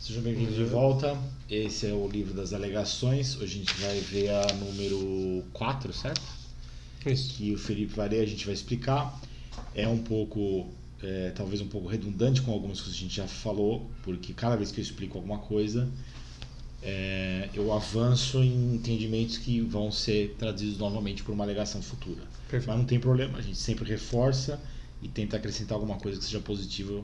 Sejam bem-vindos de volta. Esse é o livro das alegações. Hoje a gente vai ver a número 4, certo? Isso. Que o Felipe vai ler, a gente vai explicar. É um pouco, talvez um pouco redundante com algumas coisas que a gente já falou, porque cada vez que eu explico alguma coisa, eu avanço em entendimentos que vão ser traduzidos novamente por uma alegação futura. Perfeito. Mas não tem problema, a gente sempre reforça e tenta acrescentar alguma coisa que seja positiva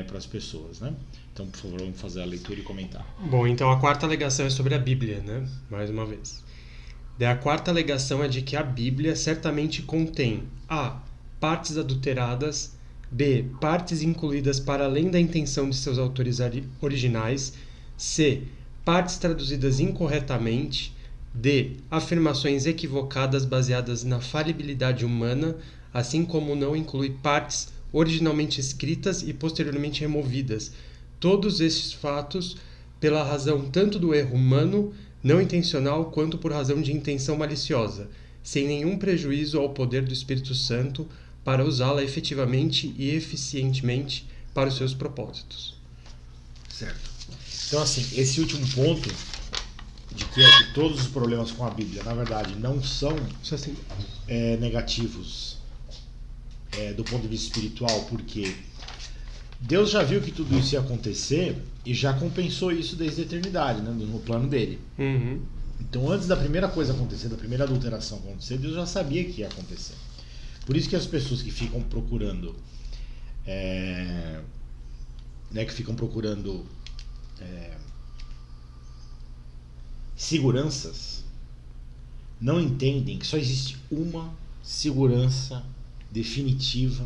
para as pessoas, né? Então, por favor, vamos fazer a leitura e comentar. Bom, então a quarta alegação é sobre a Bíblia, né? Mais uma vez. A quarta alegação é de que a Bíblia certamente contém A. Partes adulteradas, B. Partes incluídas para além da intenção de seus autores originais, C. Partes traduzidas incorretamente, D. Afirmações equivocadas baseadas na falibilidade humana, assim como não inclui partes originalmente escritas e posteriormente removidas. Todos estes fatos pela razão tanto do erro humano, não intencional, quanto por razão de intenção maliciosa, sem nenhum prejuízo ao poder do Espírito Santo para usá-la efetivamente e eficientemente para os seus propósitos. Certo. Então, assim, esse último ponto de que todos os problemas com a Bíblia, na verdade, não são negativos do ponto de vista espiritual, porque Deus já viu que tudo isso ia acontecer e já compensou isso desde a eternidade, né, no plano dele. Uhum. Então, antes da primeira coisa acontecer, da primeira adulteração acontecer, Deus já sabia que ia acontecer. Por isso que as pessoas que ficam procurando seguranças não entendem que só existe uma segurança definitiva,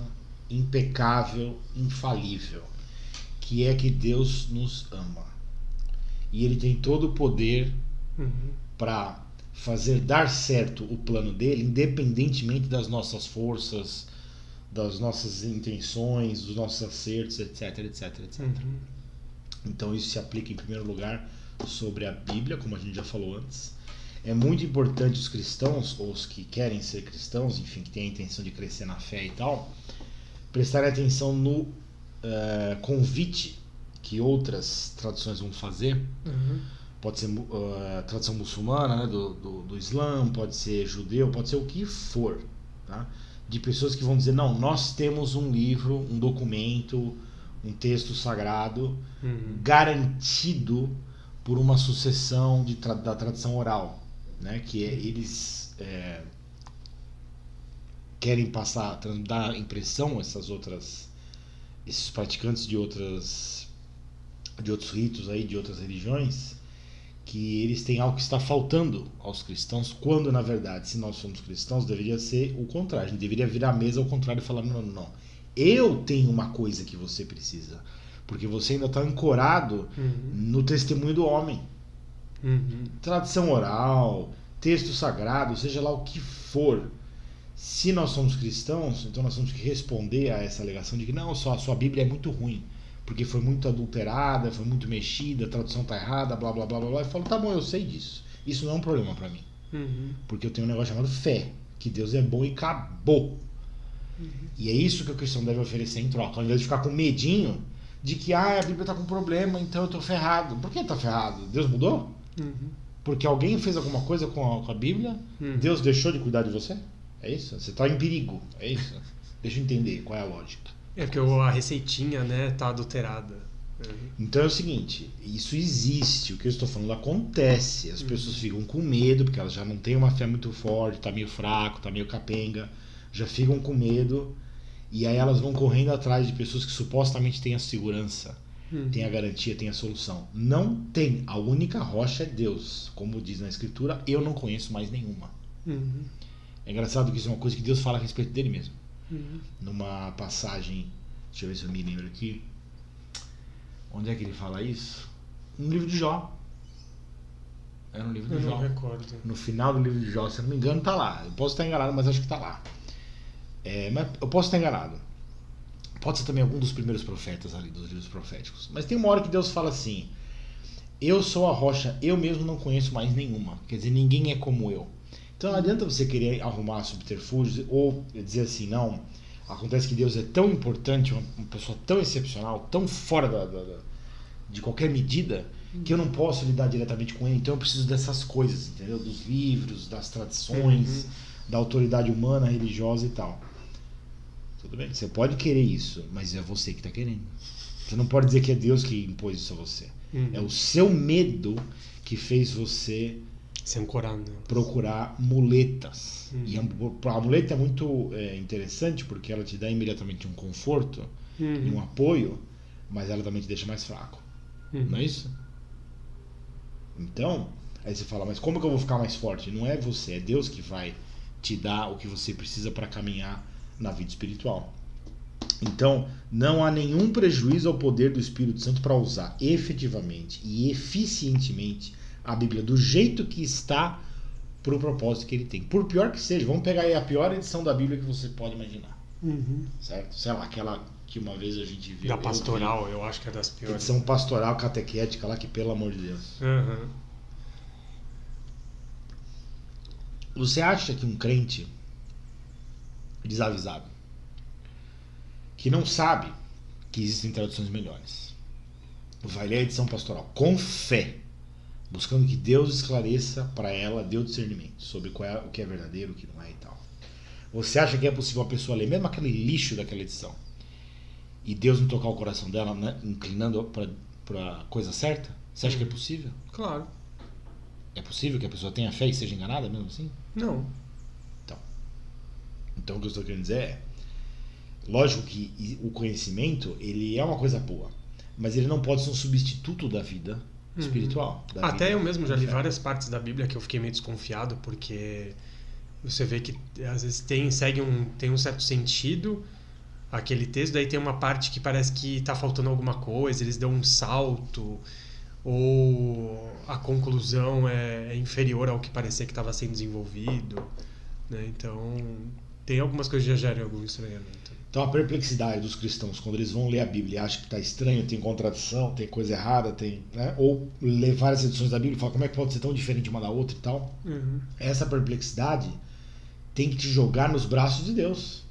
impecável, infalível, que é que Deus nos ama. E Ele tem todo o poder para fazer dar certo o plano dele, independentemente das nossas forças, das nossas intenções, dos nossos acertos, etc, etc, etc. Uhum. Então isso se aplica em primeiro lugar sobre a Bíblia, como a gente já falou antes. É muito importante os cristãos, ou os que querem ser cristãos, enfim, que têm a intenção de crescer na fé e tal, prestarem atenção no convite que outras traduções vão fazer. Uhum. Pode ser tradução muçulmana, né, do Islã, pode ser judeu, pode ser o que for, tá? De pessoas que vão dizer, não, nós temos um livro, um documento, um texto sagrado garantido por uma sucessão da tradição oral, né, que eles querem passar, dar a impressão esses praticantes de outros ritos aí, de outras religiões, que eles têm algo que está faltando aos cristãos, quando na verdade, se nós somos cristãos, deveria ser o contrário. A gente deveria virar a mesa ao contrário e falar, não, eu tenho uma coisa que você precisa, porque você ainda está ancorado no testemunho do homem. Tradição oral, texto sagrado, seja lá o que for. Se nós somos cristãos, então nós temos que responder a essa alegação de que não, só a sua Bíblia é muito ruim, porque foi muito adulterada, foi muito mexida, a tradução tá errada, blá blá blá blá blá. Eu falo, tá bom, eu sei disso. Isso não é um problema para mim. Porque eu tenho um negócio chamado fé, que Deus é bom e acabou. E é isso que o cristão deve oferecer em troca, ao invés de ficar com medinho de que a Bíblia tá com problema, então eu tô ferrado. Por que tá ferrado? Deus mudou? Porque alguém fez alguma coisa com a Bíblia? Deus deixou de cuidar de você? É isso? Você tá em perigo, é isso? Deixa eu entender qual é a lógica. É porque a receitinha, né, tá adulterada. Então é o seguinte, isso existe, o que eu estou falando acontece, as pessoas ficam com medo, porque elas já não têm uma fé muito forte, tá meio fraco, tá meio capenga, já ficam com medo, e aí elas vão correndo atrás de pessoas que supostamente têm a segurança, têm a garantia, têm a solução. Não tem, a única rocha é Deus, como diz na Escritura, eu não conheço mais nenhuma. É engraçado que isso é uma coisa que Deus fala a respeito dele mesmo. Numa passagem, deixa eu ver se eu me lembro aqui, onde é que ele fala isso? No livro de Jó. É no livro de Jó. Eu não recordo. No final do livro de Jó, se eu não me engano, tá lá. Eu posso estar enganado, mas acho que tá lá. Mas eu posso estar enganado. Pode ser também algum dos primeiros profetas ali, dos livros proféticos. Mas tem uma hora que Deus fala assim, eu sou a rocha, eu mesmo não conheço mais nenhuma. Quer dizer, ninguém é como eu. Então não adianta você querer arrumar subterfúgios ou dizer assim, não, acontece que Deus é tão importante, uma pessoa tão excepcional, tão fora de qualquer medida, que eu não posso lidar diretamente com ele, então eu preciso dessas coisas, entendeu? Dos livros, das tradições, da autoridade humana, religiosa e tal. Tudo bem, você pode querer isso, mas é você que está querendo. Você não pode dizer que é Deus que impôs isso a você. É o seu medo que fez você se ancorar, né? Procurar muletas. E a muleta é muito interessante porque ela te dá imediatamente um conforto e um apoio, mas ela também te deixa mais fraco. Não é isso? Então, aí você fala, mas como que eu vou ficar mais forte? Não é você, é Deus que vai te dar o que você precisa para caminhar na vida espiritual. Então, não há nenhum prejuízo ao poder do Espírito Santo para usar efetivamente e eficientemente a Bíblia do jeito que está para o propósito que ele tem. Por pior que seja, vamos pegar aí a pior edição da Bíblia que você pode imaginar. Certo? Sei lá, aquela que uma vez a gente viu. Da pastoral, eu acho que é das piores. Edição pastoral catequética lá, que pelo amor de Deus. Você acha que um crente desavisado, que não sabe que existem traduções melhores, vai ler a edição pastoral com fé, buscando que Deus esclareça para ela, dê o discernimento sobre o que é verdadeiro, o que não é e tal. Você acha que é possível uma pessoa ler mesmo aquele lixo daquela edição e Deus não tocar o coração dela, né, inclinando para a coisa certa? Você acha que é possível? Claro. É possível que a pessoa tenha fé e seja enganada mesmo assim? Não. Então o que eu estou querendo dizer é, lógico que o conhecimento, ele é uma coisa boa, mas ele não pode ser um substituto da vida espiritual. Até eu mesmo já li várias partes da Bíblia que eu fiquei meio desconfiado, porque você vê que às vezes tem um certo sentido aquele texto, daí tem uma parte que parece que está faltando alguma coisa, eles dão um salto, ou a conclusão é inferior ao que parecia que estava sendo desenvolvido, né? Então tem algumas coisas que já geram algum estranhamento. Então a perplexidade dos cristãos quando eles vão ler a Bíblia e acham que está estranho, tem contradição, tem coisa errada, né? Ou ler várias edições da Bíblia e falar como é que pode ser tão diferente uma da outra e tal. Essa perplexidade tem que te jogar nos braços de Deus.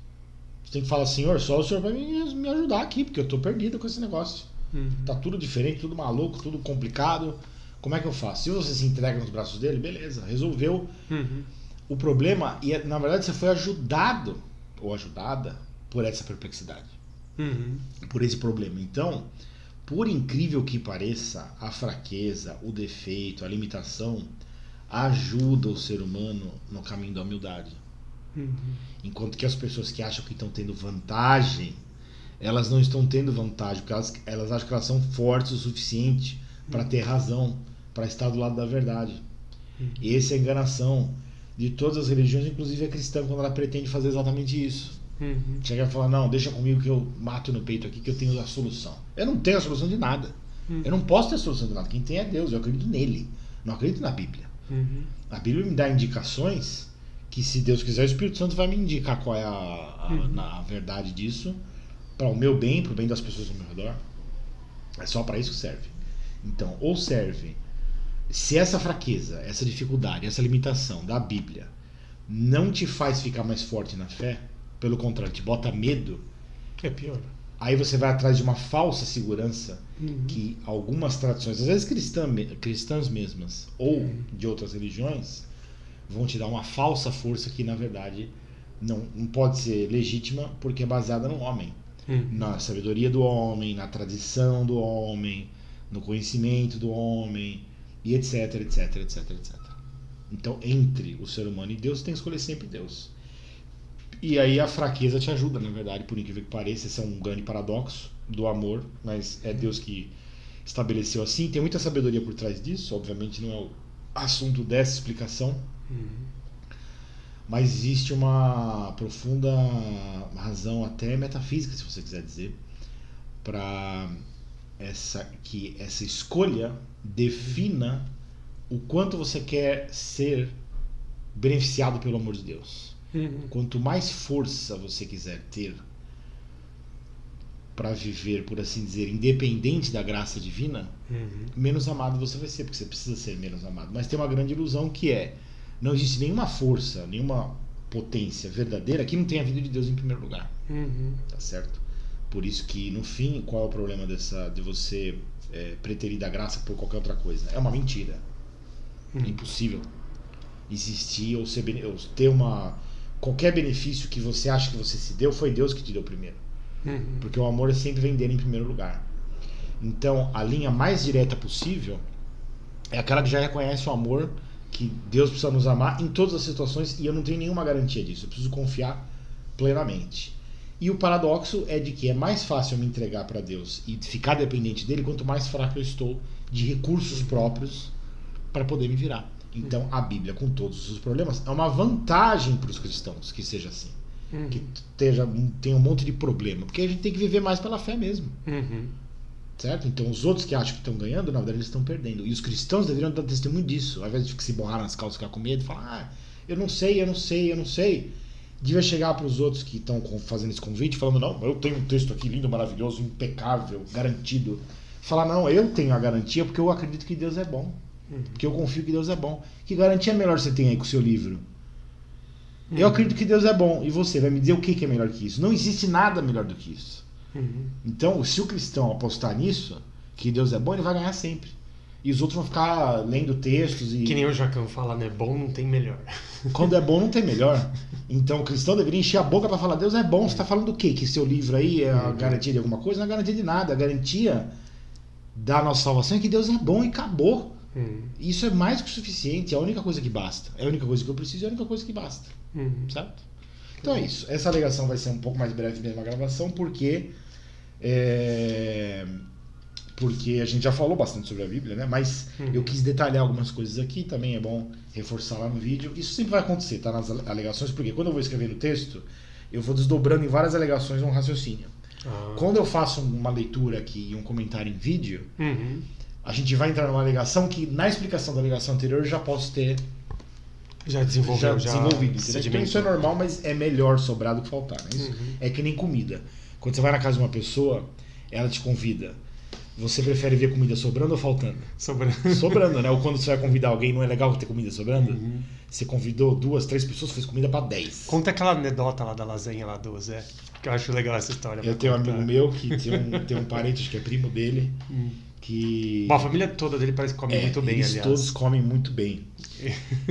Você tem que falar, Senhor, só o Senhor vai me ajudar aqui, porque eu estou perdido com esse negócio. Tá tudo diferente, tudo maluco, tudo complicado. Como é que eu faço? Se você se entrega nos braços dele, beleza, resolveu o problema. E na verdade você foi ajudado ou ajudada por essa perplexidade, por esse problema. Então, por incrível que pareça, a fraqueza, o defeito, a limitação ajuda o ser humano no caminho da humildade. Enquanto que as pessoas que acham que estão tendo vantagem, elas não estão tendo vantagem, porque elas acham que elas são fortes o suficiente para ter razão, para estar do lado da verdade. E essa é a enganação de todas as religiões, inclusive a cristã, quando ela pretende fazer exatamente isso. Chega e fala, não, deixa comigo que eu mato no peito aqui, que eu tenho a solução. Eu não tenho a solução de nada. Eu não posso ter a solução de nada. Quem tem é Deus, eu acredito nele. Não acredito na Bíblia. A Bíblia me dá indicações que, se Deus quiser, o Espírito Santo vai me indicar qual é a verdade disso, para o meu bem, para o bem das pessoas ao meu redor. É só para isso que serve. Então, ou serve, se essa fraqueza, essa dificuldade, essa limitação da Bíblia não te faz ficar mais forte na fé, pelo contrário, te bota medo, é pior. Aí você vai atrás de uma falsa segurança que algumas tradições, às vezes cristãs mesmas, ou de outras religiões, vão te dar uma falsa força que, na verdade, não pode ser legítima, porque é baseada no homem. Na sabedoria do homem, na tradição do homem, no conhecimento do homem, e etc, etc, etc, etc. Então, entre o ser humano e Deus, tem que escolher sempre Deus. E aí a fraqueza te ajuda, na verdade, por incrível que pareça. Esse é um grande paradoxo do amor, mas é Deus que estabeleceu assim. Tem muita sabedoria por trás disso, obviamente não é o assunto dessa explicação, mas existe uma profunda razão, até metafísica, se você quiser dizer, para que essa escolha defina o quanto você quer ser beneficiado pelo amor de Deus. Quanto mais força você quiser ter para viver, por assim dizer, independente da graça divina, menos amado você vai ser, porque você precisa ser menos amado. Mas tem uma grande ilusão que não existe nenhuma força, nenhuma potência verdadeira que não tenha a vida de Deus em primeiro lugar. Tá certo? Por isso que, no fim, qual é o problema de você preterir da graça por qualquer outra coisa? É uma mentira. É impossível existir ou ter qualquer benefício que você acha que você se deu, foi Deus que te deu primeiro. Porque o amor é sempre vem dele em primeiro lugar. Então, a linha mais direta possível é aquela que já reconhece o amor, que Deus precisa nos amar em todas as situações, e eu não tenho nenhuma garantia disso. Eu preciso confiar plenamente. E o paradoxo é de que é mais fácil eu me entregar para Deus e ficar dependente dele quanto mais fraco eu estou de recursos próprios para poder me virar. Então, a Bíblia, com todos os seus problemas, é uma vantagem para os cristãos que seja assim. Que tenha um monte de problema. Porque a gente tem que viver mais pela fé mesmo. Certo? Então, os outros que acham que estão ganhando, na verdade, eles estão perdendo. E os cristãos deveriam dar testemunho disso. Ao invés de se borrar nas calças, ficar com medo e falar, eu não sei. Devia chegar para os outros que estão fazendo esse convite, falando, não, eu tenho um texto aqui lindo, maravilhoso, impecável, garantido. Falar, não, eu tenho a garantia porque eu acredito que Deus é bom. Porque eu confio que Deus é bom. Que garantia melhor você tem aí com o seu livro? Eu acredito que Deus é bom. E você vai me dizer o que é melhor que isso? Não existe nada melhor do que isso. Então, se o cristão apostar nisso, que Deus é bom, ele vai ganhar sempre. E os outros vão ficar lendo textos e... Que nem o Jacão fala, né? Bom não tem melhor. Quando é bom, não tem melhor. Então, o cristão deveria encher a boca para falar, Deus é bom. Você está falando do quê? Que seu livro aí é a garantia de alguma coisa? Não é garantia de nada. A garantia da nossa salvação é que Deus é bom e acabou. Isso é mais que o suficiente. É a única coisa que basta. É a única coisa que eu preciso e é a única coisa que basta. Certo? Então é isso. Essa alegação vai ser um pouco mais breve mesmo a gravação, porque a gente já falou bastante sobre a Bíblia, né? Mas eu quis detalhar algumas coisas aqui, também é bom reforçar lá no vídeo. Isso sempre vai acontecer, tá? Nas alegações, porque quando eu vou escrever no texto, eu vou desdobrando em várias alegações um raciocínio. Quando eu faço uma leitura aqui e um comentário em vídeo, a gente vai entrar numa alegação que, na explicação da alegação anterior, eu já posso ter desenvolvido. Então isso é normal, mas é melhor sobrar do que faltar. Né? Isso é que nem comida. Quando você vai na casa de uma pessoa, ela te convida. Você prefere ver comida sobrando ou faltando? Sobrando, né? Ou quando você vai convidar alguém, não é legal ter comida sobrando? Você convidou 2, 3 pessoas, fez comida pra 10. Conta aquela anedota lá da lasanha lá do Zé, que eu acho legal essa história. Eu tenho um amigo meu que tem um parente, acho que é primo dele, que... Bom, a família toda dele parece que come muito bem, eles aliás. Todos comem muito bem.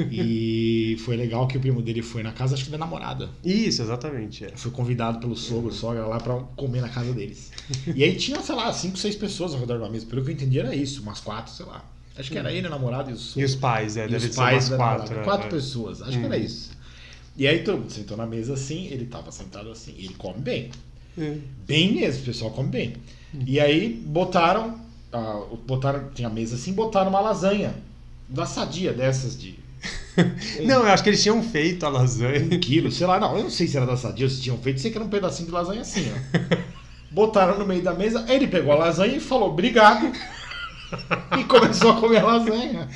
E foi legal que o primo dele foi na casa, acho que da namorada. Isso, exatamente. Foi convidado pelo sogro, sogra lá pra comer na casa deles. E aí tinha, sei lá, 5, 6 pessoas ao redor da mesa. Pelo que eu entendi era isso, umas 4, sei lá. Acho que era ele, a namorada e o sogro. E os pais, deve os ser pais umas 4. 4 pessoas, acho que era isso. E aí todo mundo sentou na mesa assim, ele tava sentado assim, e ele come bem. Bem mesmo, o pessoal come bem. E aí botaram, tinha a mesa assim, botaram uma lasanha da Sadia, dessas de... Não, eu acho que eles tinham feito a lasanha. 1 quilo, sei lá, não, eu não sei se era da Sadia ou se tinham feito, sei que era um pedacinho de lasanha assim, ó. Botaram no meio da mesa, ele pegou a lasanha e falou, obrigado. E começou a comer a lasanha.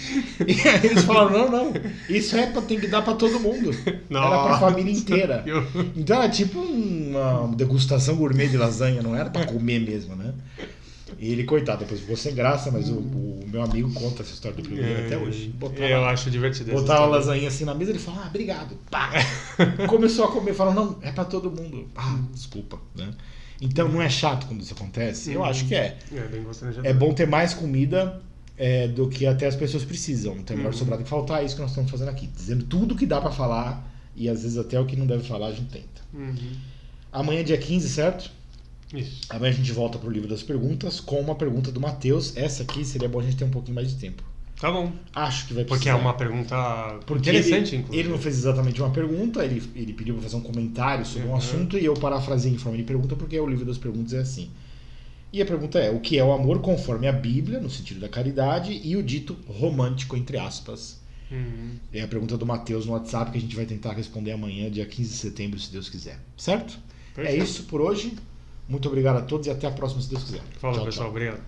E aí eles falaram, não, isso tem que dar pra todo mundo. Era pra família inteira. Então era tipo uma degustação gourmet de lasanha, não era pra comer mesmo, né? E ele, coitado, depois ficou sem graça, mas o meu amigo conta essa história do primeiro até hoje. Eu acho divertido. Botava a lasanha assim na mesa, ele falou, obrigado. Pá. Começou a comer, falou, não, é pra todo mundo. Desculpa, né? Então não é chato quando isso acontece? Eu acho que é. É bom ter mais comida do que até as pessoas precisam. Então é melhor sobrar do que faltar. É isso que nós estamos fazendo aqui. Dizendo tudo que dá pra falar e às vezes até o que não deve falar a gente tenta. Amanhã é dia 15, certo? Isso. Amanhã a gente volta pro livro das perguntas com uma pergunta do Matheus. Essa aqui seria bom a gente ter um pouquinho mais de tempo. Tá bom. Acho que vai precisar. Porque é uma pergunta interessante, inclusive. Ele não fez exatamente uma pergunta, ele pediu para fazer um comentário sobre um assunto e eu parafrasei em forma de pergunta porque o livro das perguntas é assim. E a pergunta é, o que é o amor conforme a Bíblia, no sentido da caridade, e o dito romântico, entre aspas. É a pergunta do Matheus no WhatsApp que a gente vai tentar responder amanhã, dia 15 de setembro, se Deus quiser. Certo? Perfeito. É isso por hoje. Muito obrigado a todos e até a próxima, se Deus quiser. Falou, pessoal. Obrigado.